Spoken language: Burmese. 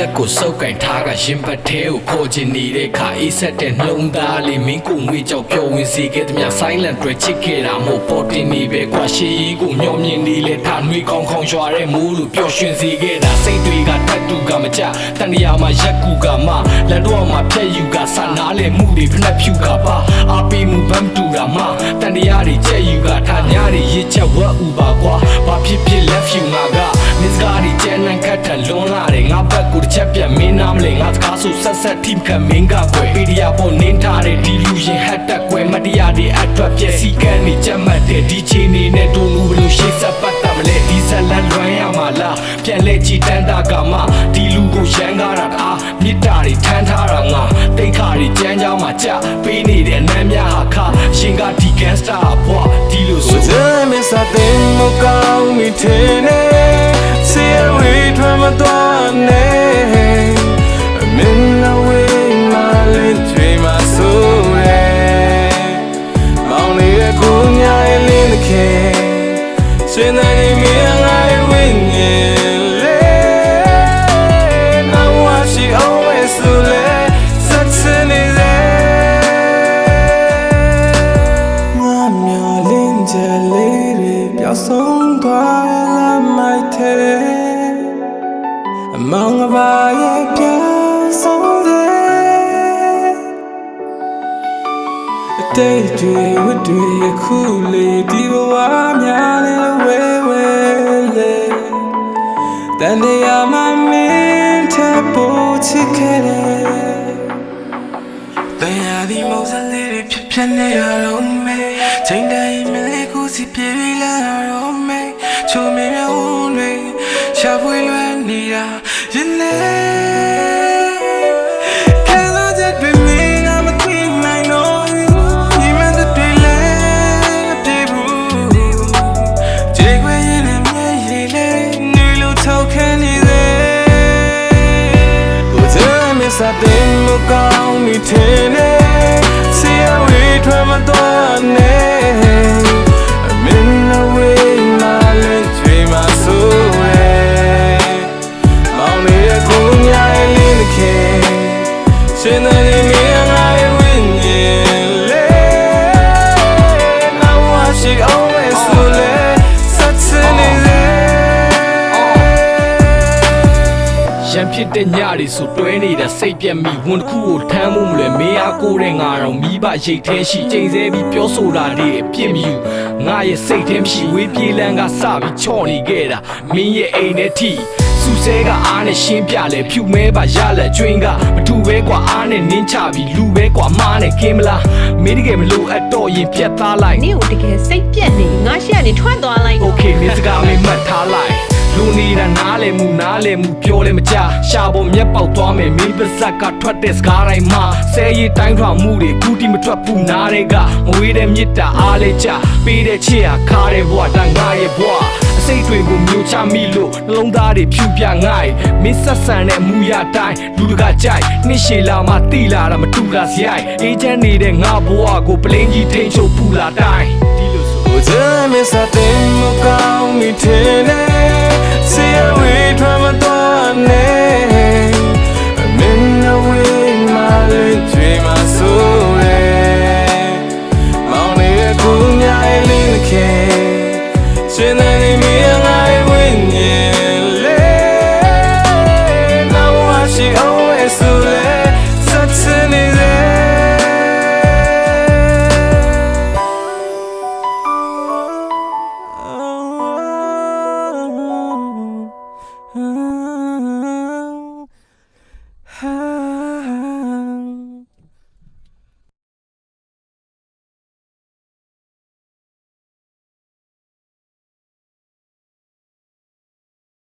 လက်ကိုစုပ်ကင်ထားကရင်ပတ်သေးကိုခေါ်ချင်နေတဲ့ခါအေးဆက်တဲ့နှလုံးသားလေးမင်းကိုငွေကြောက်ပြောဝင်စေခဲ့သမျှ silent တွေချစ်ခဲ့တာမို့ပေါ်တင်နေပဲကွာရှေးကိုမျောမြင်နေလေထားနှွေးကောင်းခေါင်းရွာတဲ့မိုးလိုပျော်ရွှင်စေခဲ့တာစိတ်တွေကတတ်တူကမကြတန်တရားမှာရက်ကူကမှလက်တော့မှာဖြက်ယူကဆနာလေမှုတွေဖက်ဖြူကပါအပီမှုဗမ်တူတာမှတန်တရားတွေကြက်ယူကထားညာတွေရစ်ချက်ဝတ်ဥပါကွာဘာဖြစ်ဖြစ် left you ငါကမစ္စကားဒီကျန်နန်ခတ်ထလွန်လာတယ်ငါဘက်ကိုတစ်ချက်ပြတ်မင်းနာမလဲငါစကားဆိုဆက်ဆက်ထိခံမင်းကကွယ်ပေဒီယာပေါ်နင်းထားတဲ့ဒီလူရင်ဟတ်တက်ကွယ်မတရားတွေအထွက်ပြက်စီကန်းနေကြက်မှတ်တဲ့ဒီချိန်နေနဲ့တို့လူဘလို့ရှေ့ဆက်ပတ်တမလဲဒီဇလန်လွမ်းရမှာလားပြန်လဲကြည်တန်းတာကမှဒီလူကိုရန်ကားတာတအားမြစ်တာတွေထမ်းထားတာငါတိတ်ခါတွေကြမ်းကြောင်းမှာကြပေးနေတဲ့နမ်းများဟာခါရှင်ကဒီဂန်စတာဘွားဒီလိုဆိုမင်းစားတဲ့မကောင်းမိတဲ့နဲ့စီဝေးထွမ်းမသွားနဲ့မင်းအဝေးမလေးချွေမဆိုးရဲမောင်လေးရဲ့ကိုညာရဲ့လင်းတဲ့ရှင်တဲ့မင်းငါရဲ့ဝင်းငယ်လေနောင်ရှိ always so le such an easy ငါမျောလင်းကြလေးတွေပျောက်ဆုံးသွားလာမိုက်တဲ့အမောင်ကပါရဲ့ပျောက်ဆုံးတဲ့အတိတ်တွေဝတ်တွေခုလေးဒီဘဝများလေးဝဲဝဲလေးတန်တရားမှမင်းထပ်ဖို့ချစ်ခဲ့တယ်တရားဒီမောစလေးတွေဖြစ်ဖြစ်နေရတော့မေချိန်တိုင်းမလေးကိုစီပြေးလာတော့မေချိုမေမြောင်းတွေရှာဖွေလွမ်းနေတာရင်နေစားတဲ့မကောင်းမိတဲ့နဲ့စီဝေးထွမ်းမသွားနဲ့မင်းအဝေးမလေးချွေမဆိုးရဲမောင်လေးရဲ့ကိုညာရဲ့လင်းတဲ့ရှင်တဲ့မင်းငါရဲ့ဝင်းငယ်လေနောင်ရှိ always so le such an easyရန်ဖြစ်တဲ့ညတွေဆိုတွဲနေတာစိတ်ပြက်မိဝန်တစ်ခုကိုထမ်းမှုမလွယ်မေးအားကိုတဲ့ငါတော့မိဘရိတ်ထဲရှိချိန်ဆပြီးပြောဆိုတာတွေအပြစ်မယူငါရဲ့စိတ်ထဲမရှိဝေးပြေးလန်းကစပြီးချော့နေခဲ့တာမင်းရဲ့အိမ်နဲ့ထိစူဆဲကအားနဲ့ရှင်းပြလဲဖြူမဲပါရလက်ကျွင်းကမထူပဲကွာအားနဲ့နင်းချပြီးလူပဲကွာမားနဲ့ကင်းမလားမင်းတကယ်မလို့အတော့ရင်ပြတ်သားလိုက်နင့်ကိုတကယ်စိတ်ပြက်နေငါရှက်နေထွက်သွားလိုက်โอเคမင်းစကားမင်းမှတ်ထားလိုက်လူနေတာနားလေမှုပြောလဲမကြရှာပေါ်မျက်ပေါက်သွားမယ်မင်းပါဇက်ကထွက်တဲ့စကားတိုင်းမှာဆဲရီတိုင်းထွာမှုတွေကူတီမထွက်ဘူးနားတွေကမဝေးတဲ့မြစ်တာအားလေကြပေးတဲ့ချစ်ဟာခါတဲ့ဘွားတန်ငါရဲ့ဘွားအစိတ်တွေကိုမျိုးချမိလို့နှလုံးသားတွေဖြူပြငိုက်မင်းဆက်ဆံတဲ့မူရတိုင်းလူတကာကြိုက်နှိရှေလာမှတိလာတာမတူတာစရိုက်အေးချမ်းနေတဲ့ငါဘွားကိုပလင်းကြီးထိန်ချုပ်ဖူလာတိုင်းဒီလိုဆိုကိုယ်မင်းစားတဲ့မကောင်းမိတဲ့See how we try my darling I'm away my dream my soul Money a cool night in the cave She let me and I win Now what she always so late Such an easy